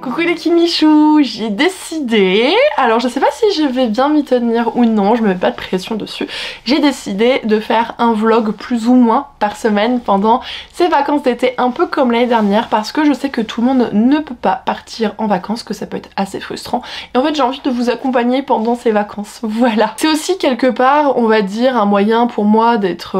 Coucou les Kimichou, j'ai décidé, alors je sais pas si je vais bien m'y tenir ou non, je me mets pas de pression dessus, j'ai décidé de faire un vlog plus ou moins par semaine pendant ces vacances d'été, un peu comme l'année dernière, parce que je sais que tout le monde ne peut pas partir en vacances, que ça peut être assez frustrant, et en fait j'ai envie de vous accompagner pendant ces vacances, voilà. C'est aussi quelque part, on va dire, un moyen pour moi d'être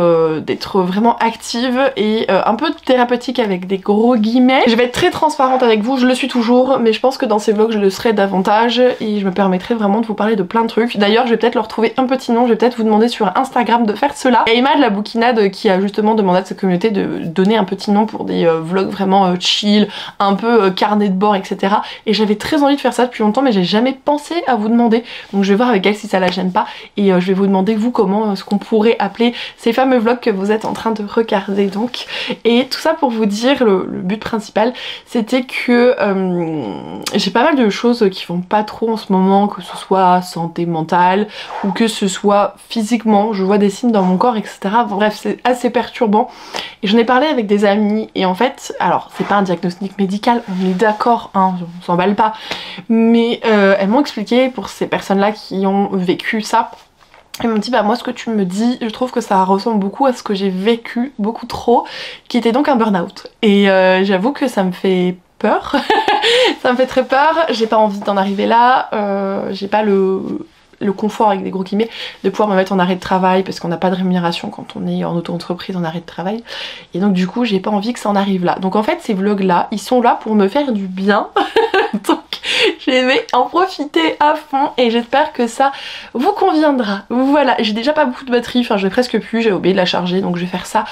vraiment active et un peu thérapeutique avec des gros guillemets. Je vais être très transparente avec vous, je le suis toujours, mais je pense que dans ces vlogs je le serai davantage et je me permettrai vraiment de vous parler de plein de trucs. D'ailleurs je vais peut-être leur trouver un petit nom, je vais peut-être vous demander sur Instagram de faire cela. Et Emma de la bouquinade qui a justement demandé à sa communauté de donner un petit nom pour des vlogs vraiment chill, un peu carnet de bord, etc. Et j'avais très envie de faire ça depuis longtemps, mais j'ai jamais pensé à vous demander. Donc je vais voir avec elle si ça la gêne pas et je vais vous demander vous comment ce qu'on pourrait appeler ces fameux vlogs que vous êtes en train de regarder donc. Et tout ça pour vous dire, le but principal c'était que j'ai pas mal de choses qui vont pas trop en ce moment, que ce soit santé mentale ou que ce soit physiquement, je vois des signes dans mon corps, etc. Bref, c'est assez perturbant. Et j'en ai parlé avec des amis et en fait, alors c'est pas un diagnostic médical, on est d'accord, hein, on s'emballe pas, mais elles m'ont expliqué pour ces personnes-là qui ont vécu ça. Elles m'ont dit bah moi ce que tu me dis, je trouve que ça ressemble beaucoup à ce que j'ai vécu, beaucoup trop, qui était donc un burn-out. Et j'avoue que ça me fait peur, ça me fait très peur, j'ai pas envie d'en arriver là, j'ai pas le confort avec des gros guillemets de pouvoir me mettre en arrêt de travail parce qu'on n'a pas de rémunération quand on est en auto-entreprise en arrêt de travail, et donc du coup j'ai pas envie que ça en arrive là. Donc en fait ces vlogs là ils sont là pour me faire du bien donc je vais en profiter à fond et j'espère que ça vous conviendra. Voilà, j'ai déjà pas beaucoup de batterie, enfin j'ai presque plus, j'ai oublié de la charger, donc je vais faire ça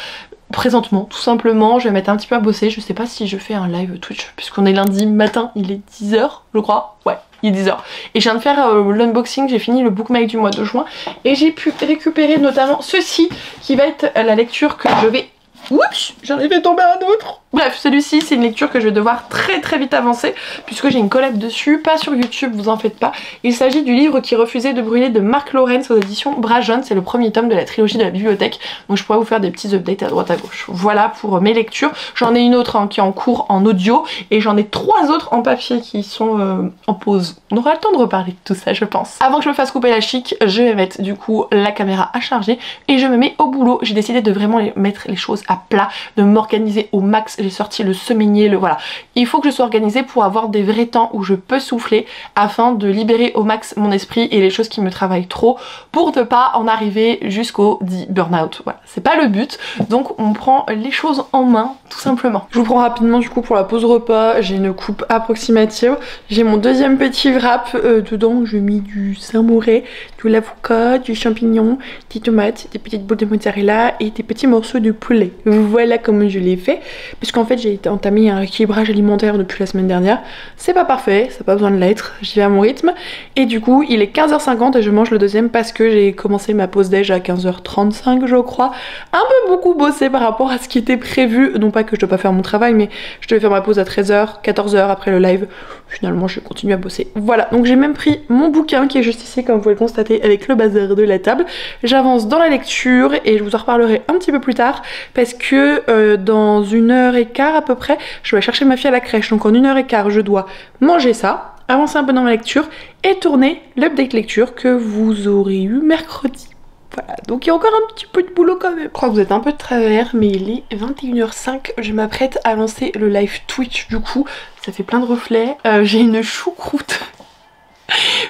présentement tout simplement. Je vais mettre un petit peu à bosser, je sais pas si je fais un live Twitch puisqu'on est lundi matin, il est 10h je crois, ouais il est 10h. Et je viens de faire l'unboxing, j'ai fini le bookmark du mois de juin et j'ai pu récupérer notamment ceci qui va être la lecture que je vais... Oups, j'en ai fait tomber un autre. Bref, celui-ci c'est une lecture que je vais devoir très vite avancer puisque j'ai une collab dessus, pas sur YouTube, vous en faites pas. Il s'agit du livre qui refusait de brûler de Marc Lawrence aux éditions Brajon, c'est le premier tome de la trilogie de la bibliothèque, donc je pourrais vous faire des petits updates à droite à gauche. Voilà pour mes lectures, j'en ai une autre hein, qui est en cours en audio et j'en ai 3 autres en papier qui sont en pause. On aura le temps de reparler de tout ça je pense. Avant que je me fasse couper la chic, je vais mettre du coup la caméra à charger et je me mets au boulot. J'ai décidé de vraiment mettre les choses à plat, de m'organiser au max. J'ai sorti le semainier, le voilà. Il faut que je sois organisée pour avoir des vrais temps où je peux souffler afin de libérer au max mon esprit et les choses qui me travaillent trop pour ne pas en arriver jusqu'au dit burn-out. Voilà, c'est pas le but. Donc on prend les choses en main tout simplement. Je vous prends rapidement du coup pour la pause repas. J'ai une coupe approximative. J'ai mon deuxième petit wrap. Dedans je mets du samouraï, de l'avocat, du champignon, des tomates, des petites boules de mozzarella et des petits morceaux de poulet. Voilà comment je l'ai fait. Puisqu'en fait j'ai entamé un rééquilibrage alimentaire depuis la semaine dernière. C'est pas parfait, ça n'a pas besoin de l'être, j'y vais à mon rythme. Et du coup il est 15h50 et je mange le deuxième parce que j'ai commencé ma pause déj à 15h35 je crois. Un peu beaucoup bossé par rapport à ce qui était prévu. Non pas que je dois pas faire mon travail, mais je devais faire ma pause à 13h, 14h après le live. Finalement je continue à bosser. Voilà, donc j'ai même pris mon bouquin qui est juste ici comme vous pouvez le constater avec le bazar de la table. J'avance dans la lecture et je vous en reparlerai un petit peu plus tard parce que dans 1h15 à peu près je vais chercher ma fille à la crèche. Donc en 1h15 je dois manger ça, avancer un peu dans ma lecture et tourner l'update lecture que vous aurez eu mercredi. Voilà, donc il y a encore un petit peu de boulot quand même. Je crois que vous êtes un peu de travers, mais il est 21h05. Je m'apprête à lancer le live Twitch du coup. Ça fait plein de reflets. J'ai une choucroute.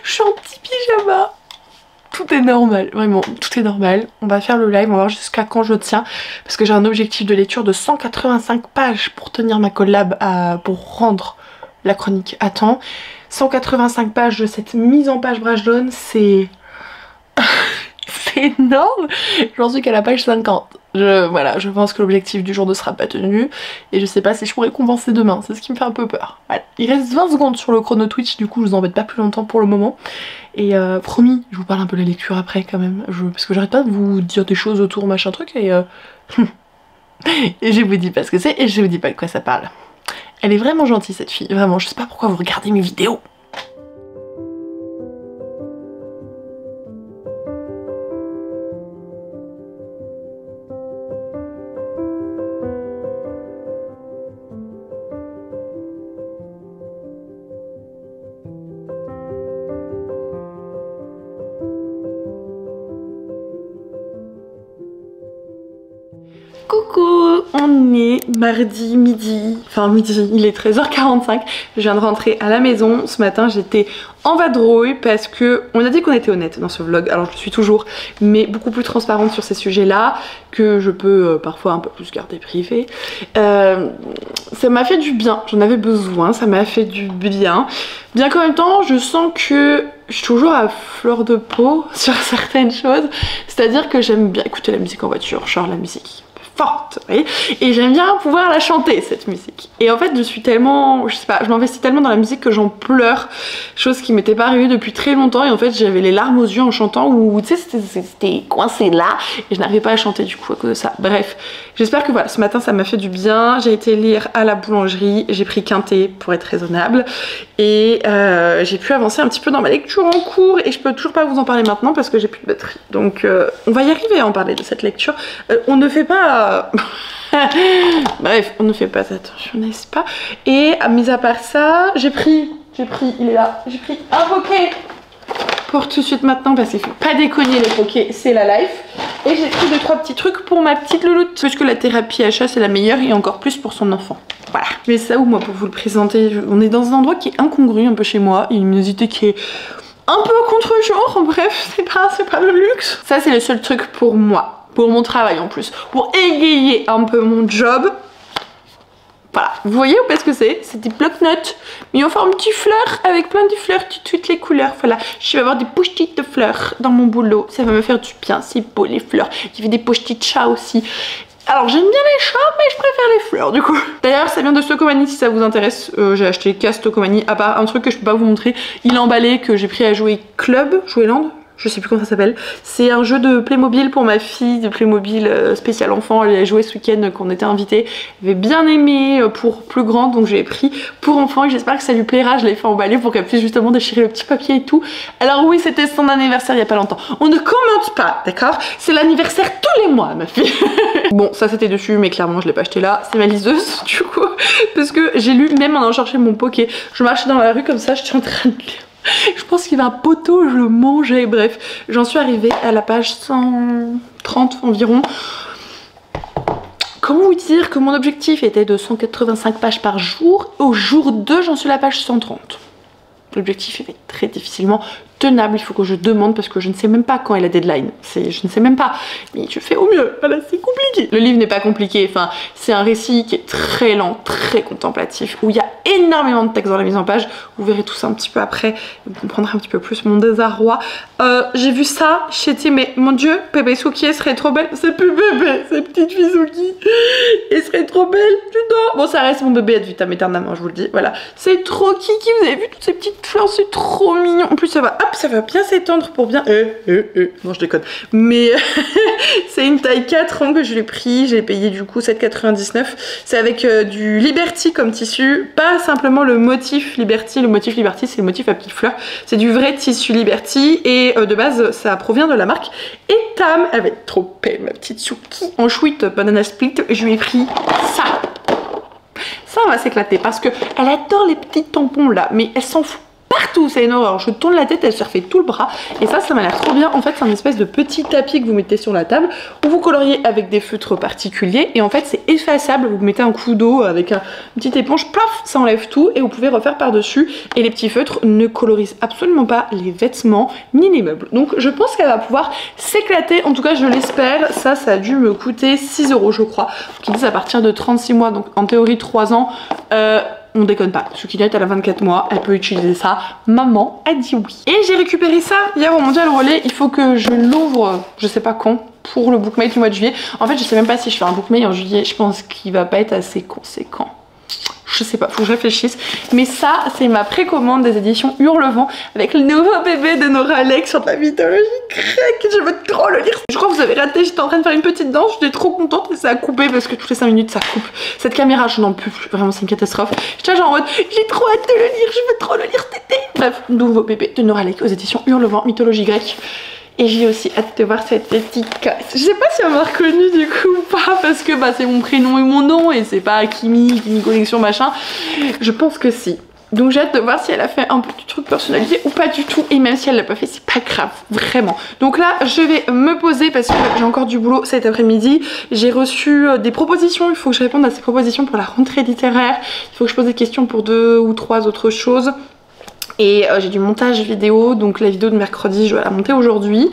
Je suis en petit pyjama. Tout est normal, vraiment, tout est normal. On va faire le live, on va voir jusqu'à quand je tiens. Parce que j'ai un objectif de lecture de 185 pages pour tenir ma collab, pour rendre la chronique à temps. 185 pages de cette mise en page Brajon, c'est... c'est énorme. J'en suis qu'à la page 50. Voilà, je pense que l'objectif du jour ne sera pas tenu. Et je sais pas si je pourrais compenser demain, c'est ce qui me fait un peu peur. Voilà. Il reste 20 secondes sur le chrono Twitch, du coup je vous embête pas plus longtemps pour le moment. Et promis, je vous parle un peu de la lecture après quand même. Parce que j'arrête pas de vous dire des choses autour machin truc et... et je vous dis pas ce que c'est et je vous dis pas de quoi ça parle. Elle est vraiment gentille cette fille, vraiment, je sais pas pourquoi vous regardez mes vidéos. mardi midi, enfin midi, il est 13h45, je viens de rentrer à la maison. Ce matin j'étais en vadrouille parce que on a dit qu'on était honnête dans ce vlog, alors je le suis toujours, mais beaucoup plus transparente sur ces sujets là, que je peux parfois un peu plus garder privé. Ça m'a fait du bien, j'en avais besoin, ça m'a fait du bien qu'en même temps je sens que je suis toujours à fleur de peau sur certaines choses, c'est-à-dire que j'aime bien écouter la musique en voiture, genre la musique forte, vous voyez, et j'aime bien pouvoir la chanter cette musique. Et en fait je suis tellement, je sais pas, je m'investis tellement dans la musique que j'en pleure, chose qui m'était pas arrivée depuis très longtemps, et en fait j'avais les larmes aux yeux en chantant, ou tu sais c'était coincé là et je n'arrivais pas à chanter du coup à cause de ça. Bref, j'espère que voilà, ce matin ça m'a fait du bien. J'ai été lire à la boulangerie, j'ai pris quinté pour être raisonnable, et j'ai pu avancer un petit peu dans ma lecture en cours, et je peux toujours pas vous en parler maintenant parce que j'ai plus de batterie, donc on va y arriver à en parler de cette lecture. On ne fait pas bref, on ne fait pas attention, n'est-ce pas? Et mis à part ça, j'ai pris, il est là, j'ai pris un poké pour tout de suite maintenant parce qu'il faut pas déconner, les pokés, c'est la life. Et j'ai pris 2-3 petits trucs pour ma petite louloute, puisque la thérapie achat c'est la meilleure, et encore plus pour son enfant. Voilà. Mais ça où moi pour vous le présenter, on est dans un endroit qui est incongru un peu chez moi, une luminosité qui est un peu contre-jour, bref, c'est pas le luxe. Ça c'est le seul truc pour moi. Pour mon travail en plus, pour égayer un peu mon job. Voilà, vous voyez ou pas ce que c'est? C'est des bloc-notes mis en forme de fleurs, avec plein de fleurs de toutes les couleurs. Voilà, je vais avoir des post-it de fleurs dans mon boulot, ça va me faire du bien, c'est beau les fleurs. Il y avait des post-it chats aussi. Alors j'aime bien les chats, mais je préfère les fleurs du coup. D'ailleurs ça vient de Stocomanie si ça vous intéresse. J'ai acheté qu'à Stocomanie, à part un truc que je peux pas vous montrer. Il est emballé, que j'ai pris à Jouer Club, Jouerland, je sais plus comment ça s'appelle. C'est un jeu de Playmobil pour ma fille, de Playmobil spécial enfant. Elle a joué ce week-end qu'on était invité. Elle avait bien aimé pour plus grande, donc je l'ai pris pour enfant et j'espère que ça lui plaira. Je l'ai fait emballer pour qu'elle puisse justement déchirer le petit papier et tout. Alors oui, c'était son anniversaire il y a pas longtemps. On ne commente pas, d'accord? C'est l'anniversaire tous les mois, ma fille. Bon, ça c'était dessus, mais clairement je l'ai pas acheté là. C'est ma liseuse du coup, parce que j'ai lu même en allant chercher mon poké. Je marchais dans la rue comme ça, j'étais en train de lire. Je pense qu'il y avait un poteau, je le mangeais, bref. J'en suis arrivée à la page 130 environ. Comment vous dire que mon objectif était de 185 pages par jour. Au jour 2, j'en suis à la page 130. L'objectif est très difficilement tenable, il faut que je demande parce que je ne sais même pas quand est la deadline. Je ne sais même pas, mais je fais au mieux. Voilà, c'est compliqué. Le livre n'est pas compliqué, enfin, c'est un récit qui est très lent, très contemplatif, où il y a énormément de texte dans la mise en page. Vous verrez tout ça un petit peu après, vous comprendrez un petit peu plus mon désarroi. J'ai vu ça, j'étais, mais mon dieu, bébé Suki, elle serait trop belle. C'est plus bébé, c'est petite fille Suki. Elle serait trop belle, putain. Bon, ça reste mon bébé ad vitam aeternam, je vous le dis, voilà. C'est trop kiki, vous avez vu toutes ces petites fleurs, c'est trop mignon. En plus, ça va, hop, ça va bien s'étendre pour bien... Non, je déconne. Mais c'est une taille 4 ans que je l'ai pris. J'ai payé du coup 7,99. C'est avec du Liberty comme tissu. Pas simplement le motif Liberty. Le motif Liberty, c'est le motif à petites fleurs. C'est du vrai tissu Liberty. Et de base, ça provient de la marque Etam. Elle va être trop belle, ma petite Suki. En chouette banana split, je lui ai pris ça. Ça, on va s'éclater parce que elle adore les petits tampons là. Mais elle s'en fout partout, c'est une horreur. Je tourne la tête, elle se refait tout le bras. Et ça m'a l'air trop bien. En fait, c'est un espèce de petit tapis que vous mettez sur la table, où vous coloriez avec des feutres particuliers. Et en fait, c'est effaçable. Vous mettez un coup d'eau avec une petite éponge, plaf, ça enlève tout. Et vous pouvez refaire par-dessus. Et les petits feutres ne colorisent absolument pas les vêtements ni les meubles. Donc, je pense qu'elle va pouvoir s'éclater. En tout cas, je l'espère. Ça a dû me coûter 6 €, je crois. Qui disent à partir de 36 mois, donc en théorie 3 ans. On déconne pas, Sukinette elle a 24 mois, elle peut utiliser ça. Maman a dit oui. Et j'ai récupéré ça hier au Mondial Relais. Il faut que je l'ouvre, je sais pas quand, pour le bookmate du mois de juillet. En fait, je sais même pas si je fais un bookmate en juillet. Je pense qu'il va pas être assez conséquent. Je sais pas, faut que je réfléchisse. Mais ça, c'est ma précommande des éditions Hurlevent avec le nouveau bébé de Nora Alex sur de la mythologie grecque. Je veux trop le lire. Je crois que vous avez raté, j'étais en train de faire une petite danse, j'étais trop contente et ça a coupé parce que toutes les 5 minutes ça coupe. Cette caméra, je n'en peux plus, vraiment c'est une catastrophe. J'étais genre en mode, j'ai trop hâte de le lire, je veux trop le lire cet été. Bref, nouveau bébé de Nora Alex aux éditions Hurlevent, mythologie grecque. Et j'ai aussi hâte de voir cette petite casse. Je sais pas si on m'a reconnue du coup ou pas, parce que bah, c'est mon prénom et mon nom, et c'est pas Kimi Collection machin. Je pense que si. Donc j'ai hâte de voir si elle a fait un petit truc personnalisé ou pas du tout. Et même si elle l'a pas fait, c'est pas grave, vraiment. Donc là, je vais me poser parce que j'ai encore du boulot cet après-midi. J'ai reçu des propositions, il faut que je réponde à ces propositions pour la rentrée littéraire. Il faut que je pose des questions pour 2 ou 3 autres choses. Et j'ai du montage vidéo, donc la vidéo de mercredi, je vais la monter aujourd'hui.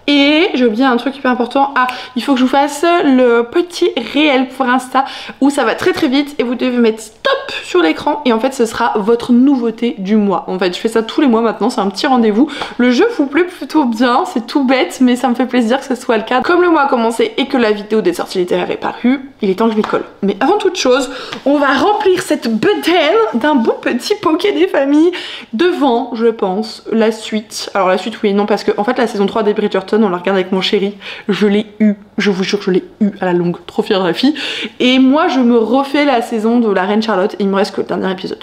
Et j'ai oublié un truc hyper important. Ah, il faut que je vous fasse le petit réel pour Insta où ça va très très vite et vous devez mettre stop sur l'écran et en fait ce sera votre nouveauté du mois. En fait je fais ça tous les mois maintenant, c'est un petit rendez-vous. Le jeu vous plaît plutôt bien, c'est tout bête mais ça me fait plaisir que ce soit le cas. Comme le mois a commencé et que la vidéo des sorties littéraires est parue, il est temps que je m'y colle. Mais avant toute chose, on va remplir cette bedaine d'un bon petit poké des familles devant, je pense, la suite. Alors la suite oui et non parce que en fait la saison 3 des Bridgerton on la regarde avec mon chéri, je l'ai eu, je vous jure que je l'ai eu à la longue, trop fière de la fille. Et moi je me refais la saison de la Reine Charlotte et il me reste que le dernier épisode.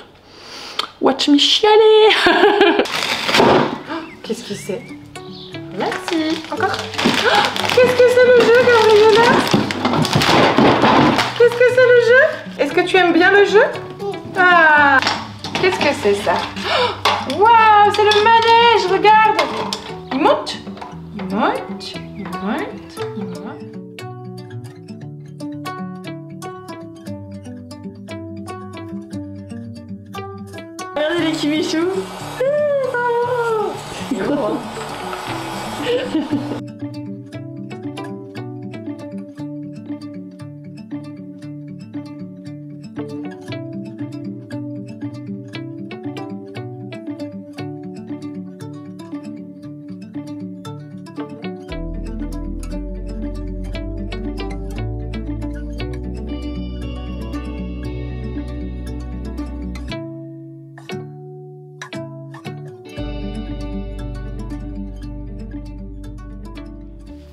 Watch me chialer. Qu'est-ce que c'est? Merci. Encore. Qu'est-ce que c'est le jeu, Gabriella? Qu'est-ce que c'est le jeu? Est-ce que tu aimes bien le jeu? Ah. Qu'est-ce que c'est ça? Waouh, c'est le manège, regarde. Il monte. Il monte, il monte, il monte. Regardez les kiwichous. C'est gros, hein.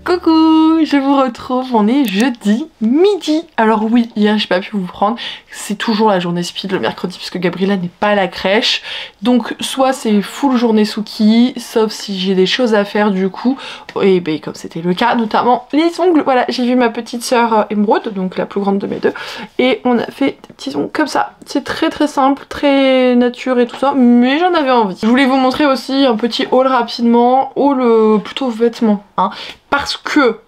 Coucou, je vous retrouve, on est jeudi midi. Alors oui, hier j'ai pas pu vous prendre, c'est toujours la journée speed le mercredi puisque Gabriella n'est pas à la crèche. Donc soit c'est full journée Suki, sauf si j'ai des choses à faire du coup. Et ben comme c'était le cas, notamment les ongles. Voilà, j'ai vu ma petite sœur Émeraude, donc la plus grande de mes deux. Et on a fait des petits ongles comme ça. C'est très très simple, très nature et tout ça, mais j'en avais envie. Je voulais vous montrer aussi un petit haul rapidement, haul plutôt vêtements, hein. Parce que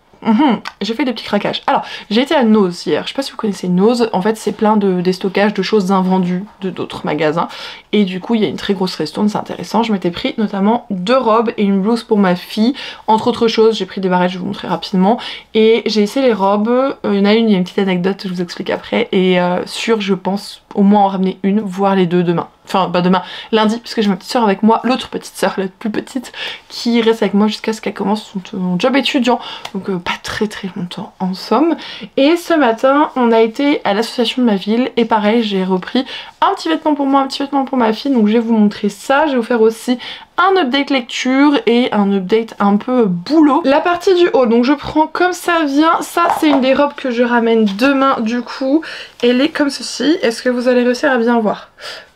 j'ai fait des petits craquages. Alors, j'ai été à Nose hier. Je sais pas si vous connaissez Nose. En fait, c'est plein de déstockage de choses invendues de d'autres magasins. Et du coup, il y a une très grosse ristourne, c'est intéressant. Je m'étais pris notamment 2 robes et une blouse pour ma fille. Entre autres choses, j'ai pris des barrettes, je vais vous montrer rapidement. Et j'ai essayé les robes. Il y en a une, il y a une petite anecdote, je vous explique après. Et je pense, au moins en ramener une, voire les deux demain. Enfin, pas demain, lundi, puisque j'ai ma petite soeur avec moi, l'autre petite soeur, la plus petite, qui reste avec moi jusqu'à ce qu'elle commence son job étudiant. Donc pas très très longtemps en somme. Et ce matin, on a été à l'association de ma ville et pareil, j'ai repris un petit vêtement pour moi, un petit vêtement pour ma fille. Donc je vais vous montrer ça. Je vais vous faire aussi un update lecture et un update un peu boulot. La partie du haut, donc je prends comme ça vient. Ça, c'est une des robes que je ramène demain du coup. Elle est comme ceci. Est-ce que vous allez réussir à bien voir?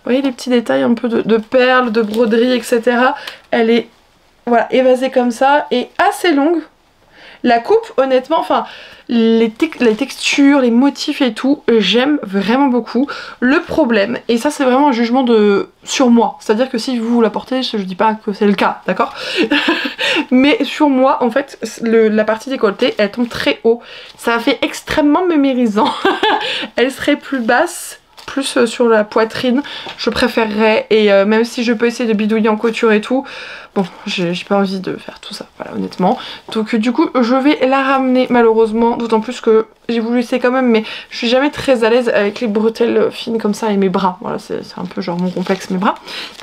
Vous voyez les petits détails un peu de perles, de broderie, etc. Elle est voilà, évasée comme ça et assez longue. La coupe, honnêtement, enfin, les textures, les motifs et tout, j'aime vraiment beaucoup. Le problème, et ça c'est vraiment un jugement sur moi, c'est-à-dire que si vous la portez, je dis pas que c'est le cas, d'accord? Mais sur moi, en fait, la partie décolletée, elle tombe très haut. Ça fait extrêmement mémérisant. Elle serait plus basse, plus sur la poitrine, je préférerais, et même si je peux essayer de bidouiller en couture et tout, bon, j'ai pas envie de faire tout ça, voilà, honnêtement. Donc du coup, je vais la ramener malheureusement, d'autant plus que j'ai voulu essayer quand même, mais je suis jamais très à l'aise avec les bretelles fines comme ça et mes bras. Voilà, c'est un peu genre mon complexe, mes bras.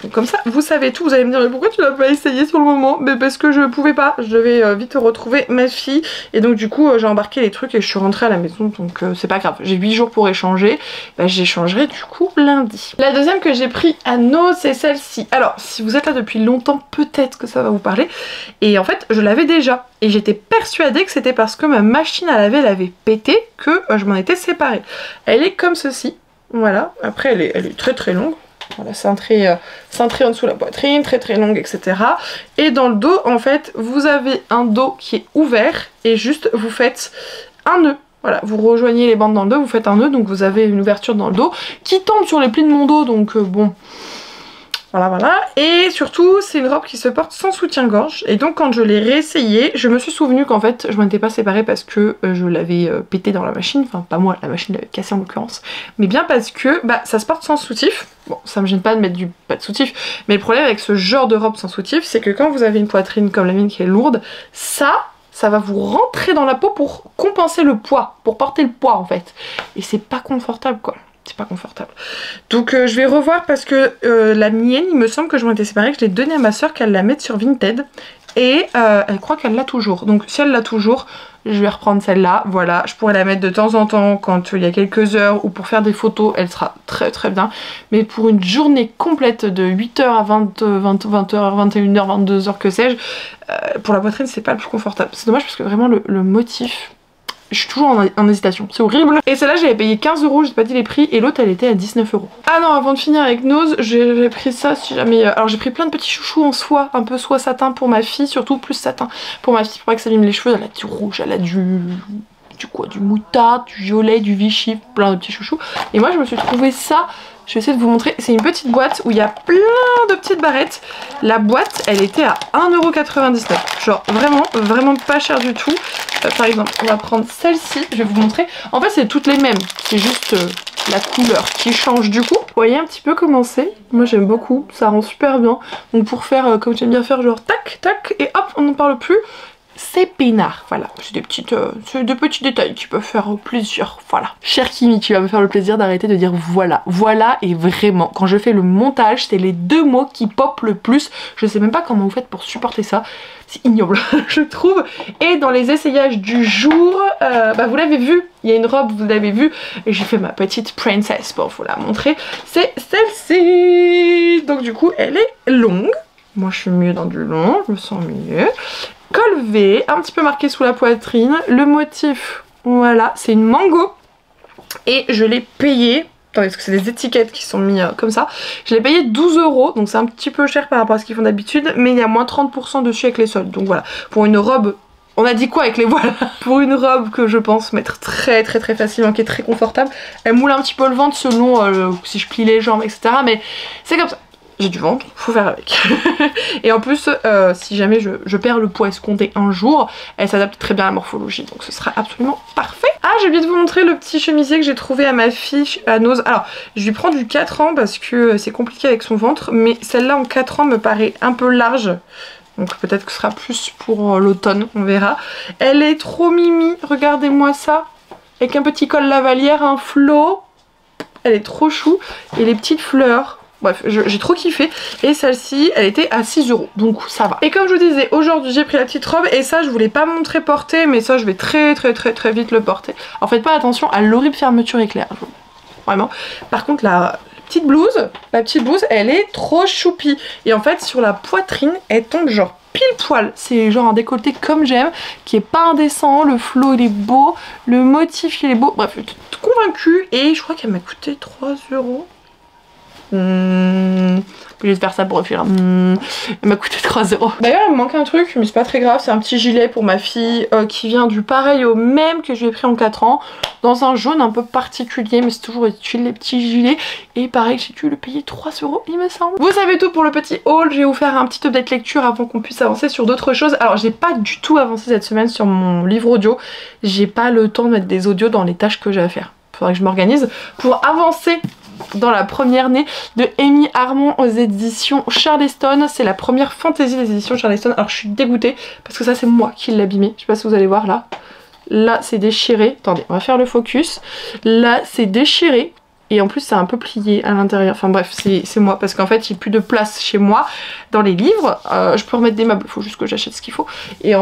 Donc comme ça, vous savez tout. Vous allez me dire, mais pourquoi tu l'as pas essayé sur le moment? Mais parce que je pouvais pas, je devais vite retrouver ma fille. Et donc du coup, j'ai embarqué les trucs et je suis rentrée à la maison, donc c'est pas grave. J'ai 8 jours pour échanger, bah, j'échangerai du coup lundi. La deuxième que j'ai pris à Nose, c'est celle-ci. Alors, si vous êtes là depuis longtemps, peut-être que ça va vous parler. Et en fait, je l'avais déjà. Et j'étais persuadée que c'était parce que ma machine à laver l'avait pété que je m'en étais séparée. Elle est comme ceci. Voilà. Après, elle est très très longue. Voilà, cintrée en dessous de la poitrine, très très longue, etc. Et dans le dos, en fait, vous avez un dos qui est ouvert et juste vous faites un nœud. Voilà, vous rejoignez les bandes dans le dos, vous faites un nœud, donc vous avez une ouverture dans le dos qui tombe sur les plis de mon dos, donc bon, Voilà, voilà. Et surtout, c'est une robe qui se porte sans soutien-gorge. Et donc, quand je l'ai réessayée, je me suis souvenu qu'en fait, je m'en étais pas séparée parce que je l'avais pété dans la machine. Enfin, pas moi, la machine l'avait cassée en l'occurrence. Mais bien parce que bah, ça se porte sans soutif. Bon, ça me gêne pas de mettre du pas de soutif. Mais le problème avec ce genre de robe sans soutif, c'est que quand vous avez une poitrine comme la mienne qui est lourde, ça va vous rentrer dans la peau pour compenser le poids. Pour porter le poids, en fait. Et c'est pas confortable, quoi. C'est pas confortable. Donc je vais revoir parce que la mienne, il me semble que je m'en étais séparée, que je l'ai donnée à ma soeur qu'elle la mette sur Vinted. Et elle croit qu'elle l'a toujours. Donc si elle l'a toujours, je vais reprendre celle-là. Voilà, je pourrais la mettre de temps en temps quand il y a quelques heures ou pour faire des photos, elle sera très très bien. Mais pour une journée complète de 8h à 20h, 21h, 22h, que sais-je, pour la poitrine, c'est pas le plus confortable. C'est dommage parce que vraiment le motif... Je suis toujours en hésitation, c'est horrible. Et celle-là, j'avais payé 15 €, j'ai pas dit les prix, et l'autre, elle était à 19 €. Ah non, avant de finir avec Nose, j'ai pris ça si jamais... Alors j'ai pris plein de petits chouchous en soie, un peu soie satin pour ma fille, surtout plus satin pour ma fille, pour pas que ça abîme les cheveux. Elle a du rouge, elle a du moutarde, du violet, du Vichy, plein de petits chouchous. Et moi, je me suis trouvé ça... Je vais essayer de vous montrer. C'est une petite boîte où il y a plein de petites barrettes. La boîte, elle était à 1,99 €. Genre vraiment, vraiment pas cher du tout. Par exemple, on va prendre celle-ci. Je vais vous montrer. En fait, c'est toutes les mêmes. C'est juste la couleur qui change du coup. Vous voyez un petit peu comment c'est. Moi, j'aime beaucoup. Ça rend super bien. Donc pour faire, comme j'aime bien faire, genre tac, tac, et hop, on n'en parle plus. C'est peinard, voilà, c'est des petits détails qui peuvent faire plaisir, voilà. Cher Kimi, tu vas me faire le plaisir d'arrêter de dire voilà, voilà, et vraiment, quand je fais le montage, c'est les deux mots qui popent le plus. Je sais même pas comment vous faites pour supporter ça, c'est ignoble, je trouve. Et dans les essayages du jour, bah vous l'avez vu, il y a une robe, vous l'avez vu, et j'ai fait ma petite princess pour vous la montrer. C'est celle-ci, donc du coup, elle est longue. Moi, je suis mieux dans du long, je me sens mieux. Col V, un petit peu marqué sous la poitrine. Le motif, voilà, c'est une mango. Et je l'ai payé, attendez, parce que c'est des étiquettes qui sont mises comme ça. Je l'ai payé 12 €, donc c'est un petit peu cher par rapport à ce qu'ils font d'habitude. Mais il y a moins 30% dessus avec les soldes. Donc voilà, pour une robe... On a dit quoi avec les voiles? Pour une robe que je pense mettre très facilement, qui est très confortable. Elle moule un petit peu le ventre selon si je plie les jambes, etc. Mais c'est comme ça. J'ai du ventre, faut faire avec. Et en plus, si jamais je perds le poids escompté un jour, elle s'adapte très bien à la morphologie, donc ce sera absolument parfait. Ah, j'ai oublié de vous montrer le petit chemisier que j'ai trouvé à ma fille, à Nose. Alors, je lui prends du 4 ans parce que c'est compliqué avec son ventre, mais celle-là en 4 ans me paraît un peu large. Donc peut-être que ce sera plus pour l'automne, on verra. Elle est trop mimi, regardez-moi ça. Avec un petit col lavalière, un flot. Elle est trop chou. Et les petites fleurs. Bref, j'ai trop kiffé. Et celle-ci, elle était à 6 €. Donc ça va. Et comme je vous disais, aujourd'hui j'ai pris la petite robe. Et ça, je vous l'ai pas montré porter. Mais ça, je vais très vite le porter. Alors faites pas attention à l'horrible fermeture éclair. Vraiment. Par contre, la petite blouse, elle est trop choupie. Et en fait, sur la poitrine, elle tombe genre pile poil. C'est genre un décolleté comme j'aime, qui est pas indécent. Le flow, il est beau. Le motif, il est beau. Bref, je suis convaincue. Et je crois qu'elle m'a coûté 3 €. Je vais faire ça pour refaire. Elle m'a coûté 3 €. D'ailleurs, il me manque un truc, mais c'est pas très grave. C'est un petit gilet pour ma fille qui vient du pareil au même que je lui ai pris en 4 ans. Dans un jaune un peu particulier, mais c'est toujours utile les petits gilets. Et pareil, j'ai dû le payer 3 €, il me semble. Vous savez tout pour le petit haul. Je vais vous faire un petit update lecture avant qu'on puisse avancer sur d'autres choses. Alors, j'ai pas du tout avancé cette semaine sur mon livre audio. J'ai pas le temps de mettre des audios dans les tâches que j'ai à faire. Faudrait que je m'organise pour avancer dans la première née de Amy Armand aux éditions Charleston. C'est la première fantaisie des éditions Charleston. Alors je suis dégoûtée parce que ça c'est moi qui l'ai abîmé. Je sais pas si vous allez voir là. Là c'est déchiré. Attendez, on va faire le focus. Là c'est déchiré. Et en plus c'est un peu plié à l'intérieur. Enfin bref, c'est moi. Parce qu'en fait il n'y a plus de place chez moi dans les livres. Je peux remettre des meubles. Il faut juste que j'achète ce qu'il faut. Et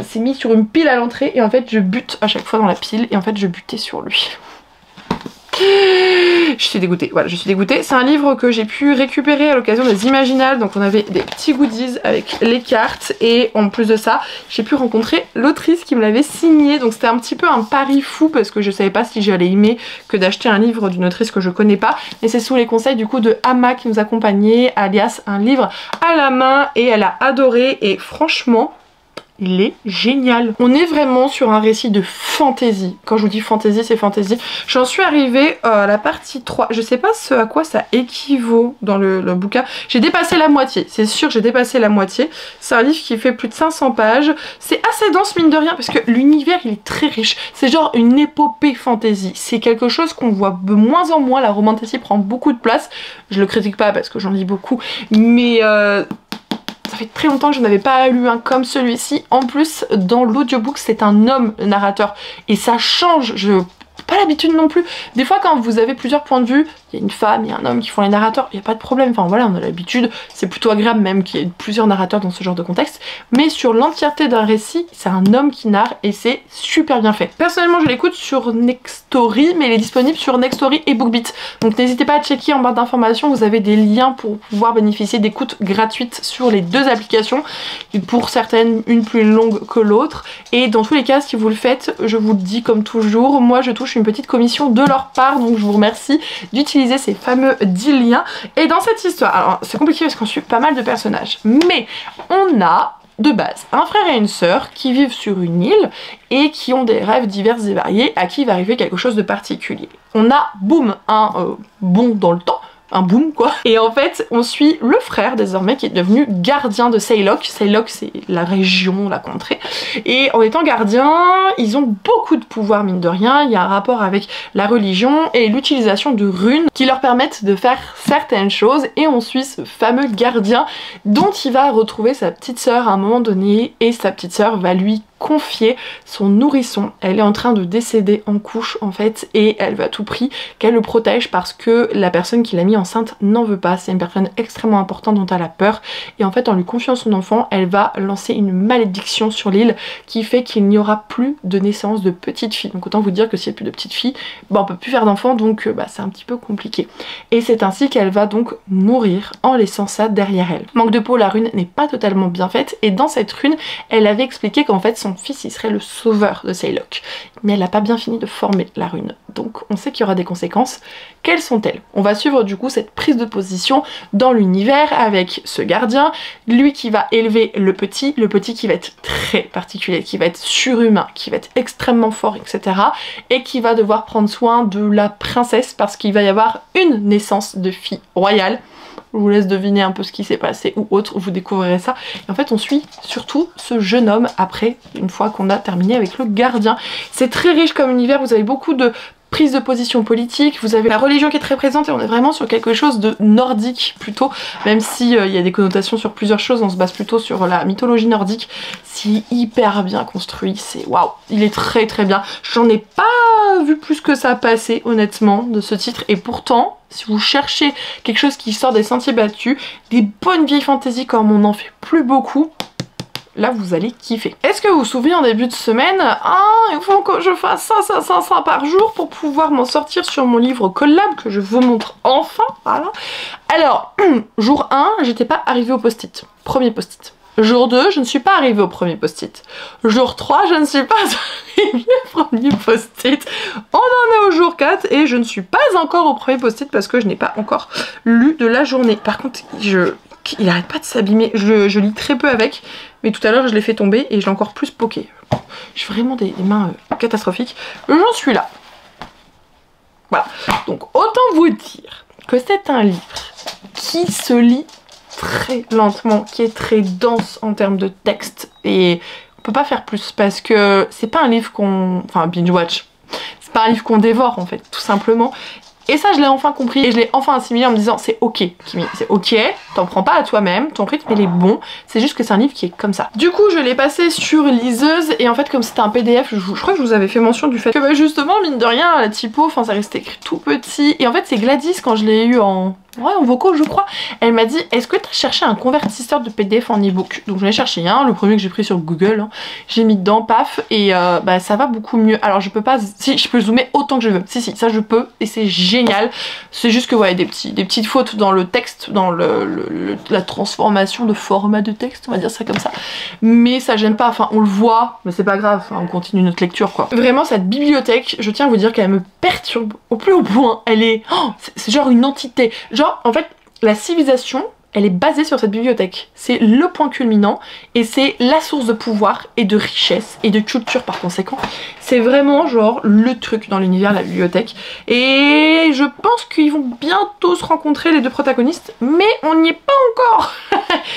c'est mis sur une pile à l'entrée. Et en fait je bute à chaque fois dans la pile. Et en fait je butais sur lui. Je suis dégoûtée, voilà, je suis dégoûtée. C'est un livre que j'ai pu récupérer à l'occasion des Imaginales. Donc on avait des petits goodies avec les cartes. Et en plus de ça, j'ai pu rencontrer l'autrice qui me l'avait signé. Donc c'était un petit peu un pari fou parce que je savais pas si j'allais aimer que d'acheter un livre d'une autrice que je connais pas. Et c'est sous les conseils du coup de Ama qui nous accompagnait, alias un livre à la main. Et elle a adoré et franchement... il est génial. On est vraiment sur un récit de fantasy. Quand je vous dis fantasy, c'est fantasy. J'en suis arrivée à la partie 3. Je sais pas ce à quoi ça équivaut dans le bouquin. J'ai dépassé la moitié. C'est sûr, j'ai dépassé la moitié. C'est un livre qui fait plus de 500 pages. C'est assez dense, mine de rien, parce que l'univers, il est très riche. C'est genre une épopée fantasy. C'est quelque chose qu'on voit de moins en moins. La romantasy prend beaucoup de place. Je le critique pas parce que j'en lis beaucoup. Mais... ça fait très longtemps que je n'avais pas lu un comme celui-ci. En plus, dans l'audiobook, c'est un homme narrateur. Et ça change. Je n'ai pas l'habitude non plus. Des fois, quand vous avez plusieurs points de vue, il y a une femme, il y a un homme qui font les narrateurs, il n'y a pas de problème. Enfin voilà, on a l'habitude. C'est plutôt agréable même qu'il y ait plusieurs narrateurs dans ce genre de contexte. Mais sur l'entièreté d'un récit, c'est un homme qui narre et c'est super bien fait. Personnellement, je l'écoute sur Nextory, mais il est disponible sur Nextory et BookBeat. Donc n'hésitez pas à checker en barre d'informations, vous avez des liens pour pouvoir bénéficier d'écoutes gratuites sur les deux applications. Pour certaines, une plus longue que l'autre. Et dans tous les cas, si vous le faites, je vous le dis comme toujours, moi je touche une petite commission de leur part, donc je vous remercie d'utiliser ces fameux 10 liens. Et dans cette histoire, alors c'est compliqué parce qu'on suit pas mal de personnages, mais on a de base un frère et une sœur qui vivent sur une île et qui ont des rêves divers et variés, à qui va arriver quelque chose de particulier. On a, boum, un bond dans le temps, un boom quoi. Et en fait, on suit le frère désormais qui est devenu gardien de Saylok. Saylok, c'est la région, la contrée. Et en étant gardien, ils ont beaucoup de pouvoir mine de rien. Il y a un rapport avec la religion et l'utilisation de runes qui leur permettent de faire certaines choses. Et on suit ce fameux gardien dont il va retrouver sa petite sœur à un moment donné. Et sa petite sœur va lui confier son nourrisson. Elle est en train de décéder en couche en fait et elle veut à tout prix qu'elle le protège parce que la personne qui l'a mis enceinte n'en veut pas. C'est une personne extrêmement importante dont elle a peur et en fait en lui confiant son enfant, elle va lancer une malédiction sur l'île qui fait qu'il n'y aura plus de naissance de petites filles. Donc autant vous dire que s'il n'y a plus de petites filles, on peut plus faire d'enfants donc c'est un petit peu compliqué. Et c'est ainsi qu'elle va donc mourir en laissant ça derrière elle. Manque de peau, la rune n'est pas totalement bien faite et dans cette rune, elle avait expliqué qu'en fait son fils il serait le sauveur de Saylok. Mais elle n'a pas bien fini de former la rune. Donc on sait qu'il y aura des conséquences. Quelles sont-elles? On va suivre du coup cette prise de position dans l'univers avec ce gardien, lui qui va élever le petit qui va être très particulier, qui va être surhumain, qui va être extrêmement fort, etc. Et qui va devoir prendre soin de la princesse parce qu'il va y avoir une naissance de fille royale. Je vous laisse deviner un peu ce qui s'est passé ou autre, vous découvrirez ça. Et en fait on suit surtout ce jeune homme après, une fois qu'on a terminé avec le gardien. C'est très riche comme univers, vous avez beaucoup de prise de position politique, vous avez la religion qui est très présente et on est vraiment sur quelque chose de nordique plutôt, même si il y a des connotations sur plusieurs choses, on se base plutôt sur la mythologie nordique. C'est hyper bien construit, c'est waouh, il est très très bien. J'en ai pas vu plus que ça passer honnêtement de ce titre et pourtant si vous cherchez quelque chose qui sort des sentiers battus, des bonnes vieilles fantasy comme on n'en fait plus beaucoup, là vous allez kiffer. Est-ce que vous vous souvenez en début de semaine, il faut que je fasse ça par jour pour pouvoir m'en sortir sur mon livre collab que je vous montre enfin, voilà. Alors, jour 1, j'étais pas arrivée au post-it, premier post-it. Jour 2, je ne suis pas arrivée au premier post-it. Jour 3, je ne suis pas arrivée au premier post-it. On en est au jour 4 et je ne suis pas encore au premier post-it parce que je n'ai pas encore lu de la journée. Par contre, il arrête pas de s'abîmer. Je lis très peu avec, mais tout à l'heure je l'ai fait tomber et je l'ai encore plus poké. J'ai vraiment des mains catastrophiques. J'en suis là. Voilà. Donc autant vous dire que c'est un livre qui se lit très lentement, qui est très dense en termes de texte et on peut pas faire plus parce que c'est pas un livre qu'on... enfin binge watch. C'est pas un livre qu'on dévore en fait, tout simplement. Et ça je l'ai enfin compris et je l'ai enfin assimilé en me disant c'est ok Kimi, c'est ok, t'en prends pas à toi-même, ton rythme il est bon, c'est juste que c'est un livre qui est comme ça. Du coup je l'ai passé sur liseuse et en fait comme c'était un PDF, je crois que je vous avais fait mention du fait que justement mine de rien la typo, enfin ça restait écrit tout petit et en fait c'est Gladys quand je l'ai eu en vocaux je crois, elle m'a dit est-ce que t'as cherché un convertisseur de PDF en e-book? Donc j'en ai cherché un, le premier que j'ai pris sur Google, j'ai mis dedans, paf, et ça va beaucoup mieux. Alors je peux pas, si je peux zoomer autant que je veux, si ça je peux et c'est génial, c'est juste que ouais des petites fautes dans le texte, dans la transformation de format de texte, on va dire ça comme ça, mais ça gêne pas, enfin on le voit, mais c'est pas grave, on continue notre lecture quoi. Vraiment cette bibliothèque, je tiens à vous dire qu'elle me perturbe au plus haut point, elle est, c'est genre une entité, genre en fait la civilisation elle est basée sur cette bibliothèque. C'est le point culminant et c'est la source de pouvoir et de richesse et de culture par conséquent. C'est vraiment genre le truc dans l'univers de la bibliothèque. Et je pense qu'ils vont bientôt se rencontrer les deux protagonistes, mais on n'y est pas encore.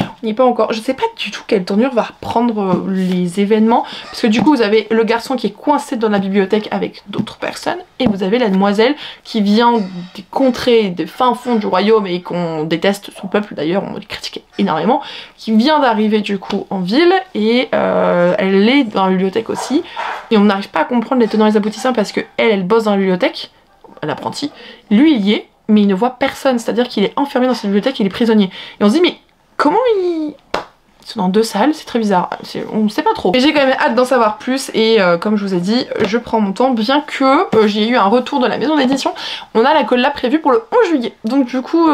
On n'y est pas encore. Je sais pas du tout quelle tournure va reprendre les événements, parce que du coup vous avez le garçon qui est coincé dans la bibliothèque avec d'autres personnes, et vous avez la demoiselle qui vient des contrées, des fins fonds du royaume et qu'on déteste son peuple d'ailleurs, on le critique énormément, qui vient d'arriver du coup en ville et elle est dans la bibliothèque aussi, et on n'arrive pas à comprendre les tenants et les aboutissants parce que elle bosse dans la bibliothèque, l'apprenti, lui il y est, mais il ne voit personne, c'est-à-dire qu'il est enfermé dans cette bibliothèque, il est prisonnier. Et on se dit mais comment ils sont dans deux salles, c'est très bizarre, on ne sait pas trop. Et j'ai quand même hâte d'en savoir plus et comme je vous ai dit, je prends mon temps bien que j'ai eu un retour de la maison d'édition. On a la collab prévue pour le 11 juillet. Donc du coup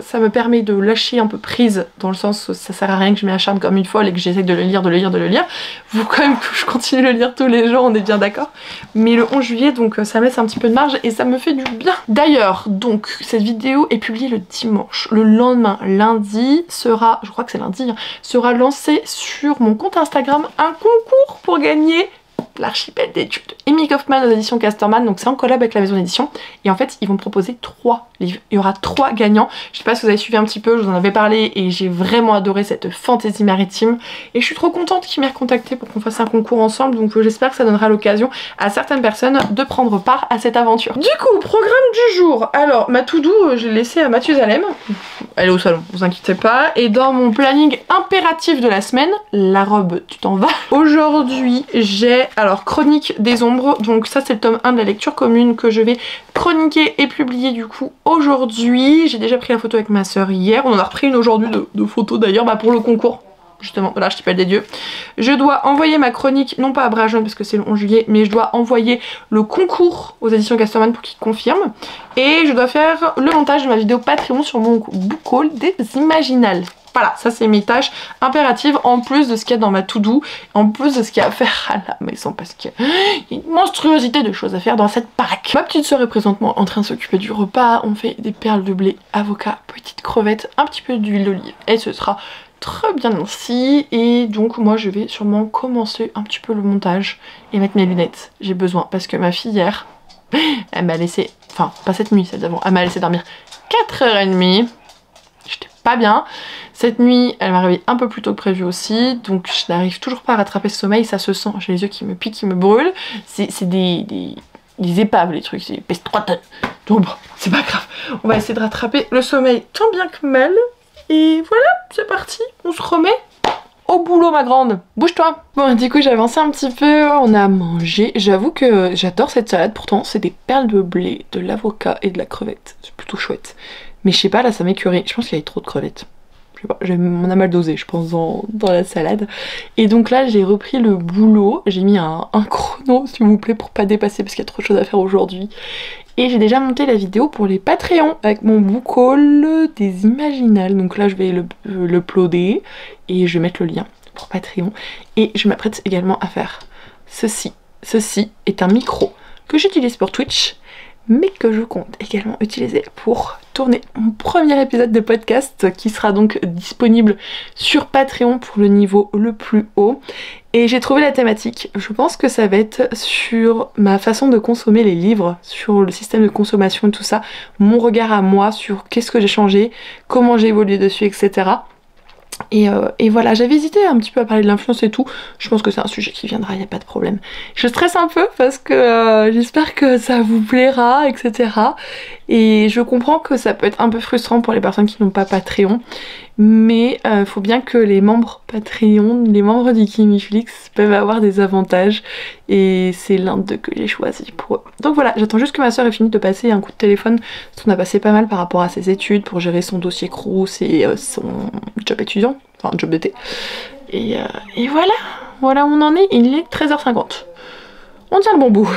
ça me permet de lâcher un peu prise dans le sens où ça sert à rien que je m'acharne comme une folle et que j'essaie de le lire, de le lire, de le lire. Faut quand même que je continue de le lire tous les jours, on est bien d'accord. Mais le 11 juillet donc ça me laisse un petit peu de marge et ça me fait du bien. D'ailleurs donc cette vidéo est publiée le dimanche. Le lendemain, lundi, sera, je crois que c'est lundi, hein, sera lancé sur mon compte Instagram un concours pour gagner l'archipel d'études Amy Kaufman aux éditions Casterman. Donc c'est en collab avec la maison d'édition et en fait ils vont proposer 3 livres, il y aura 3 gagnants. Je sais pas si vous avez suivi un petit peu, je vous en avais parlé et j'ai vraiment adoré cette fantaisie maritime et je suis trop contente qu'ils m'aient recontacté pour qu'on fasse un concours ensemble, donc j'espère que ça donnera l'occasion à certaines personnes de prendre part à cette aventure. Du coup, programme du jour, alors ma to-do je l'ai laissée à Mathusalem, elle est au salon, vous inquiétez pas, et dans mon planning impératif de la semaine, la robe tu t'en vas, aujourd'hui j'ai alors Chronique des ombres, donc ça c'est le tome 1 de la lecture commune que je vais chroniquer et publier du coup aujourd'hui. J'ai déjà pris la photo avec ma soeur hier, on en a repris une aujourd'hui de photos d'ailleurs pour le concours justement de l'archipel des dieux. Je dois envoyer ma chronique, non pas à Brajon parce que c'est le 11 juillet, mais je dois envoyer le concours aux éditions Casterman pour qu'ils confirment. Et je dois faire le montage de ma vidéo Patreon sur mon book haul des Imaginales. Voilà, ça c'est mes tâches impératives en plus de ce qu'il y a dans ma to-do, en plus de ce qu'il y a à faire à la maison parce qu'il y a une monstruosité de choses à faire dans cette baraque. Ma petite sœur est présentement en train de s'occuper du repas, on fait des perles de blé, avocat, petites crevettes, un petit peu d'huile d'olive et ce sera très bien ainsi. Et donc moi je vais sûrement commencer un petit peu le montage et mettre mes lunettes, j'ai besoin parce que ma fille hier, elle m'a laissé, enfin pas cette nuit, celle d'avant, elle m'a laissé dormir 4h30, j'étais pas bien. Cette nuit, elle m'a réveillée un peu plus tôt que prévu aussi, donc je n'arrive toujours pas à rattraper ce sommeil, ça se sent, j'ai les yeux qui me piquent, qui me brûlent. C'est des épaves les trucs, ils pèsent 3 tonnes. Donc bon, c'est pas grave, on va essayer de rattraper le sommeil tant bien que mal. Et voilà, c'est parti, on se remet au boulot ma grande, bouge-toi. Bon du coup j'ai avancé un petit peu, on a mangé, j'avoue que j'adore cette salade, pourtant c'est des perles de blé, de l'avocat et de la crevette, c'est plutôt chouette. Mais je sais pas, là ça m'écurie, je pense qu'il y avait trop de crevettes. Je sais pas, on a mal dosé je pense dans la salade. Et donc là j'ai repris le boulot, j'ai mis un chrono s'il vous plaît pour pas dépasser parce qu'il y a trop de choses à faire aujourd'hui. Et j'ai déjà monté la vidéo pour les Patreons avec mon book haul des Imaginales. Donc là je vais le uploader et je vais mettre le lien pour Patreon. Et je m'apprête également à faire ceci. Ceci est un micro que j'utilise pour Twitch, mais que je compte également utiliser pour tourner mon premier épisode de podcast qui sera donc disponible sur Patreon pour le niveau le plus haut. Et j'ai trouvé la thématique, je pense que ça va être sur ma façon de consommer les livres, sur le système de consommation et tout ça, mon regard à moi sur qu'est-ce que j'ai changé, comment j'ai évolué dessus, etc. Et voilà, j'avais hésité un petit peu à parler de l'influence et tout, je pense que c'est un sujet qui viendra, il n'y a pas de problème. Je stresse un peu parce que j'espère que ça vous plaira, etc. Et je comprends que ça peut être un peu frustrant pour les personnes qui n'ont pas Patreon, mais faut bien que les membres Patreon, les membres du Kimiflix peuvent avoir des avantages et c'est l'un d'eux que j'ai choisi pour eux. Donc voilà, j'attends juste que ma soeur ait fini de passer un coup de téléphone, parce qu'on a passé pas mal par rapport à ses études pour gérer son dossier Crous et son job étudiant, enfin job d'été. Et voilà où on en est, il est 13h50. On tient le bon bout.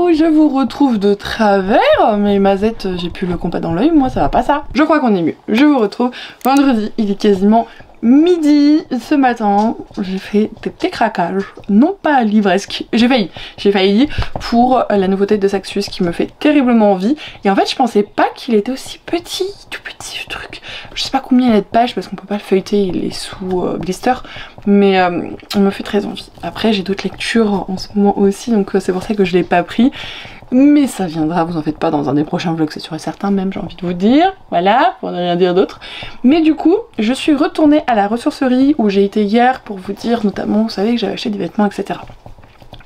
Hello, je vous retrouve de travers, mais Mazette, j'ai plus le compas dans l'œil, moi ça va pas ça. Je crois qu'on est mieux. Je vous retrouve vendredi, il est quasiment midi. Ce matin, j'ai fait des petits craquages, non pas livresques, j'ai failli pour la nouveauté de Saxus qui me fait terriblement envie. Et en fait, je pensais pas qu'il était aussi petit, tout petit ce truc. Je sais pas combien il y a de pages parce qu'on peut pas le feuilleter, il est sous blister, mais il me fait très envie. Après, j'ai d'autres lectures en ce moment aussi, donc c'est pour ça que je l'ai pas pris. Mais ça viendra, vous en faites pas, dans un des prochains vlogs, c'est sûr et certain même, j'ai envie de vous dire, voilà, pour ne rien dire d'autre. Mais du coup, je suis retournée à la ressourcerie où j'ai été hier pour vous dire notamment, vous savez que j'avais acheté des vêtements, etc.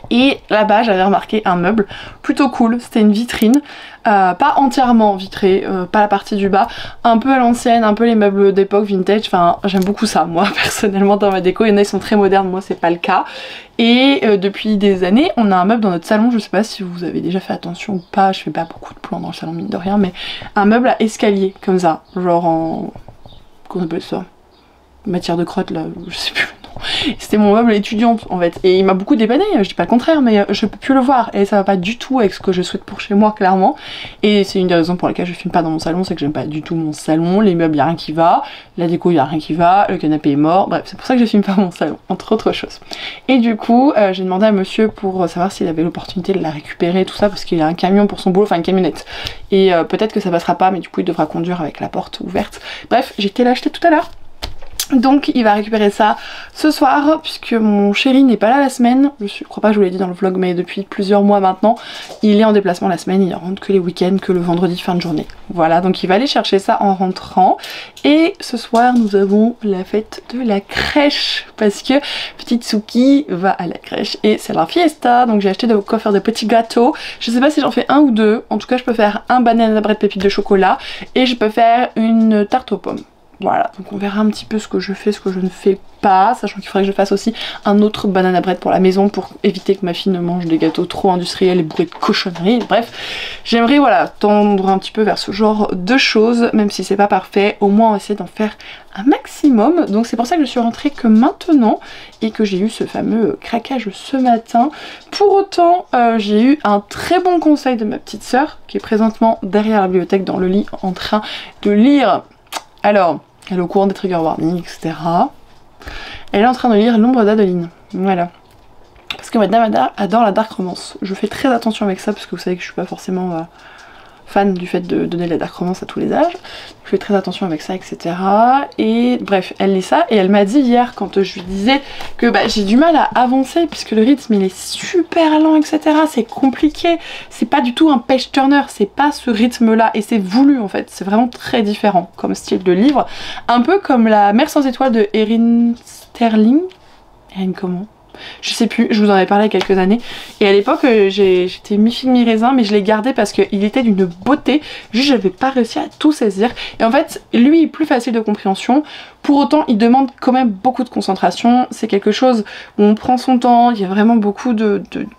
Et là-bas, j'avais remarqué un meuble plutôt cool, c'était une vitrine, pas entièrement vitrée, pas la partie du bas, un peu à l'ancienne, un peu les meubles d'époque vintage, enfin j'aime beaucoup ça moi personnellement dans ma déco, il y en a qui sont très modernes, moi c'est pas le cas. Et depuis des années, on a un meuble dans notre salon, je sais pas si vous avez déjà fait attention ou pas, je fais pas beaucoup de plans dans le salon mine de rien, mais un meuble à escalier comme ça, genre en... comment on appelle ça? Matière de crotte là, je sais plus. C'était mon meuble étudiante en fait, et il m'a beaucoup dépanné, je dis pas le contraire, mais je peux plus le voir et ça va pas du tout avec ce que je souhaite pour chez moi clairement. Et c'est une des raisons pour lesquelles je filme pas dans mon salon, c'est que j'aime pas du tout mon salon, les meubles y a rien qui va, la déco y a rien qui va, le canapé est mort, bref c'est pour ça que je filme pas mon salon, entre autres choses. Et du coup j'ai demandé à monsieur pour savoir s'il avait l'opportunité de la récupérer tout ça, parce qu'il a un camion pour son boulot, enfin une camionnette, et peut-être que ça passera pas, mais du coup il devra conduire avec la porte ouverte. Bref, j'ai été l'acheter tout à l'heure. Donc il va récupérer ça ce soir puisque mon chéri n'est pas là la semaine, je crois pas que je vous l'ai dit dans le vlog, mais depuis plusieurs mois maintenant il est en déplacement la semaine, il rentre que les week-ends, que le vendredi fin de journée. Voilà, donc il va aller chercher ça en rentrant. Et ce soir nous avons la fête de la crèche parce que petite Suki va à la crèche et c'est la fiesta, donc j'ai acheté de quoi faire des petits gâteaux. Je sais pas si j'en fais un ou deux, en tout cas je peux faire un banana bread pépite de chocolat et je peux faire une tarte aux pommes. Voilà, donc on verra un petit peu ce que je fais, ce que je ne fais pas, sachant qu'il faudrait que je fasse aussi un autre banana bread pour la maison pour éviter que ma fille ne mange des gâteaux trop industriels et bourrés de cochonneries. Bref, j'aimerais voilà tendre un petit peu vers ce genre de choses, même si c'est pas parfait, au moins on va essayer d'en faire un maximum. Donc c'est pour ça que je suis rentrée que maintenant et que j'ai eu ce fameux craquage ce matin. Pour autant, j'ai eu un très bon conseil de ma petite sœur qui est présentement derrière la bibliothèque dans le lit en train de lire. Alors, elle est au courant des trigger warnings, etc. Elle est en train de lire L'ombre d'Adeline. Voilà. Parce que madame adore la dark romance. Je fais très attention avec ça parce que vous savez que je suis pas forcément fan du fait de donner la dark romance à tous les âges. Je fais très attention avec ça, etc. Et bref, elle lit ça et elle m'a dit hier quand je lui disais que j'ai du mal à avancer puisque le rythme il est super lent, etc. C'est compliqué. C'est pas du tout un page turner, c'est pas ce rythme là et c'est voulu en fait. C'est vraiment très différent comme style de livre. Un peu comme La mer sans étoiles de Erin Sterling. Erin comment ? Je sais plus, je vous en avais parlé il y a quelques années. Et à l'époque, j'étais mi-figue mi-raisin, mais je l'ai gardé parce qu'il était d'une beauté. Juste, j'avais pas réussi à tout saisir. Et en fait, lui est plus facile de compréhension. Pour autant, il demande quand même beaucoup de concentration. C'est quelque chose où on prend son temps. Il y a vraiment beaucoup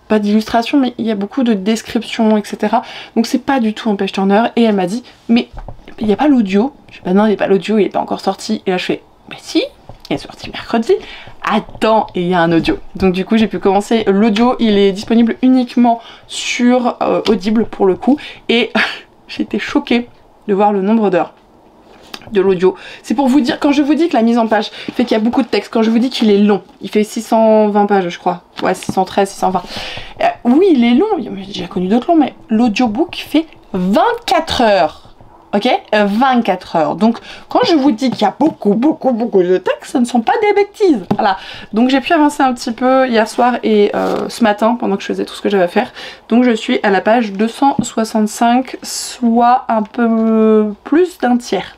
pas d'illustration, mais il y a beaucoup de descriptions, etc. Donc c'est pas du tout un page turner. Et elle m'a dit, mais il n'y a pas l'audio. Je dis, bah non, il n'y a pas l'audio, il n'est pas encore sorti. Et là, je fais, bah si, il est sorti mercredi. Attends, et il y a un audio. Donc du coup j'ai pu commencer l'audio, il est disponible uniquement sur Audible pour le coup. Et j'ai été choquée de voir le nombre d'heures de l'audio. C'est pour vous dire, quand je vous dis que la mise en page fait qu'il y a beaucoup de texte, quand je vous dis qu'il est long, il fait 620 pages je crois, ouais 613, 620. Oui il est long, j'ai déjà connu d'autres longs, mais l'audiobook fait 24 heures. Ok, 24 heures. Donc quand je vous dis qu'il y a beaucoup de textes, ce ne sont pas des bêtises. Voilà. Donc j'ai pu avancer un petit peu hier soir et ce matin pendant que je faisais tout ce que j'avais à faire. Donc je suis à la page 265, soit un peu plus d'un tiers.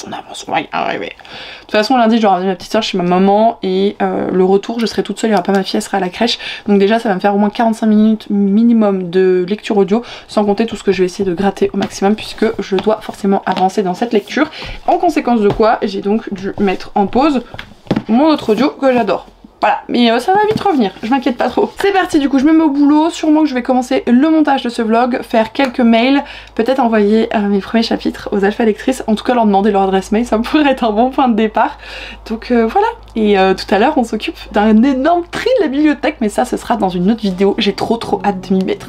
On avance, on va y arriver. De toute façon lundi je dois ramener ma petite soeur chez ma maman et le retour je serai toute seule, il n'y aura pas ma fille, elle sera à la crèche. Donc déjà ça va me faire au moins 45 minutes minimum de lecture audio, sans compter tout ce que je vais essayer de gratter au maximum puisque je dois forcément avancer dans cette lecture. En conséquence de quoi j'ai donc dû mettre en pause mon autre audio que j'adore. Voilà, mais ça va vite revenir, je m'inquiète pas trop. C'est parti, du coup je me mets au boulot, sûrement que je vais commencer le montage de ce vlog, faire quelques mails, peut-être envoyer mes premiers chapitres aux alpha lectrices, en tout cas leur demander leur adresse mail, ça pourrait être un bon point de départ. Donc voilà, et tout à l'heure on s'occupe d'un énorme tri de la bibliothèque, mais ça ce sera dans une autre vidéo, j'ai trop hâte de m'y mettre.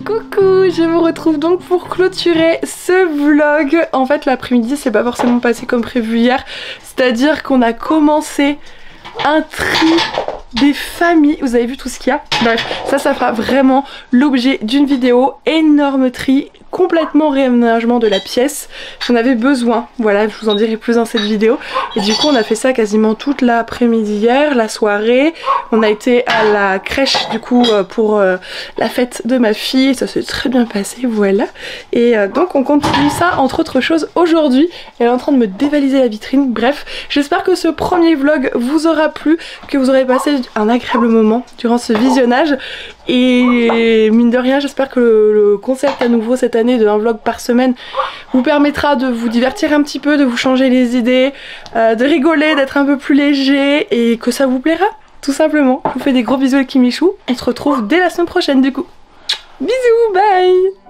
Coucou, je vous retrouve donc pour clôturer ce vlog. En fait l'après-midi c'est pas forcément passé comme prévu hier, c'est-à-dire qu'on a commencé un tri des familles, vous avez vu tout ce qu'il y a. Bref, ça fera vraiment l'objet d'une vidéo, énorme tri, complètement réaménagement de la pièce, j'en avais besoin, voilà, je vous en dirai plus dans cette vidéo. Et du coup on a fait ça quasiment toute l'après-midi hier, la soirée, on a été à la crèche du coup pour la fête de ma fille, ça s'est très bien passé, voilà. Et donc on continue ça entre autres choses aujourd'hui, elle est en train de me dévaliser la vitrine, bref, j'espère que ce premier vlog vous aura plu, que vous aurez passé un agréable moment durant ce visionnage. Et mine de rien j'espère que le concept à nouveau cette année de un vlog par semaine vous permettra de vous divertir un petit peu, de vous changer les idées, de rigoler, d'être un peu plus léger et que ça vous plaira tout simplement. Je vous fais des gros bisous avec Kimichou, on se retrouve dès la semaine prochaine du coup. Bisous, bye.